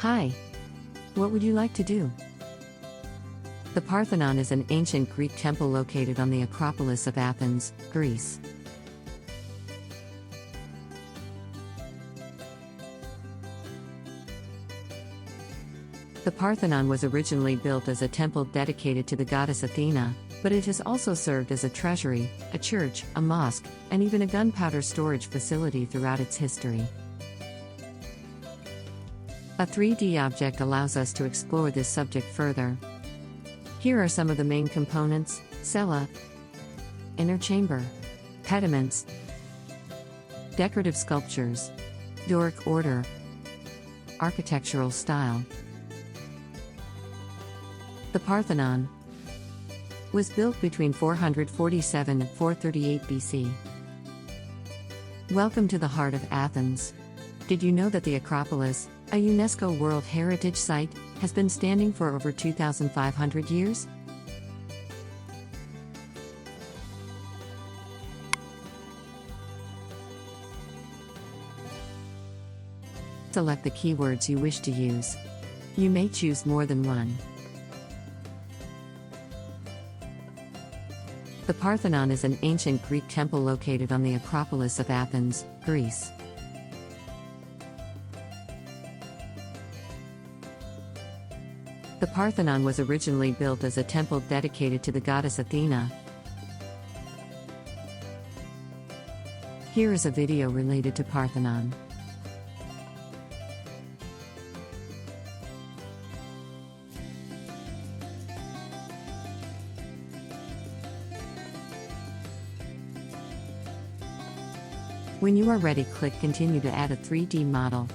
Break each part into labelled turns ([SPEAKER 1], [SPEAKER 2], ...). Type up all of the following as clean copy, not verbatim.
[SPEAKER 1] Hi. What would you like to do? The Parthenon is an ancient Greek temple located on the Acropolis of Athens, Greece. The Parthenon was originally built as a temple dedicated to the goddess Athena, but it has also served as a treasury, a church, a mosque, and even a gunpowder storage facility throughout its history. A 3D object allows us to explore this subject further. Here are some of the main components: cella, inner chamber, pediments, decorative sculptures, Doric order, architectural style. The Parthenon was built between 447 and 438 BC. Welcome to the heart of Athens. Did you know that the Acropolis, a UNESCO World Heritage Site, has been standing for over 2,500 years? Select the keywords you wish to use. You may choose more than one. The Parthenon is an ancient Greek temple located on the Acropolis of Athens, Greece. The Parthenon was originally built as a temple dedicated to the goddess Athena. Here is a video related to Parthenon. When you are ready, click Continue to add a 3D model.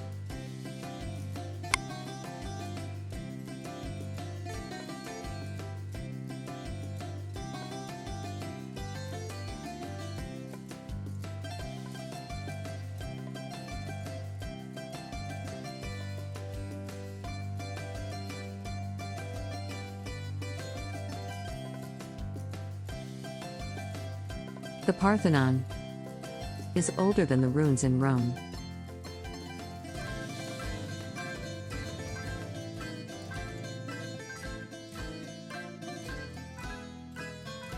[SPEAKER 1] The Parthenon is older than the ruins in Rome.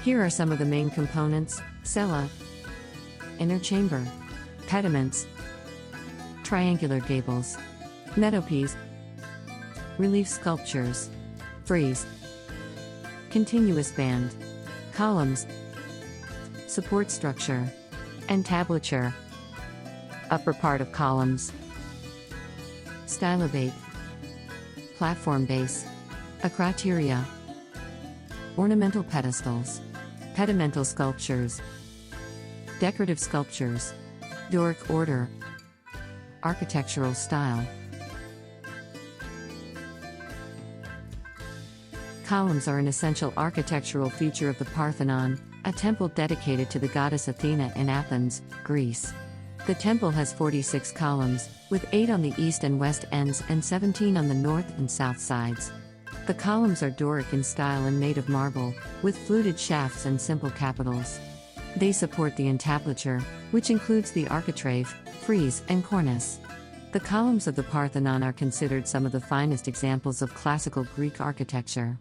[SPEAKER 1] Here are some of the main components: cella, inner chamber, pediments, triangular gables, metopes, relief sculptures, frieze, continuous band, columns, support structure, entablature, upper part of columns, stylobate, platform base, acroteria, ornamental pedestals, pedimental sculptures, decorative sculptures, Doric order, architectural style. Columns are an essential architectural feature of the Parthenon, a temple dedicated to the goddess Athena in Athens, Greece. The temple has 46 columns, with 8 on the east and west ends and 17 on the north and south sides. The columns are Doric in style and made of marble, with fluted shafts and simple capitals. They support the entablature, which includes the architrave, frieze, and cornice. The columns of the Parthenon are considered some of the finest examples of classical Greek architecture.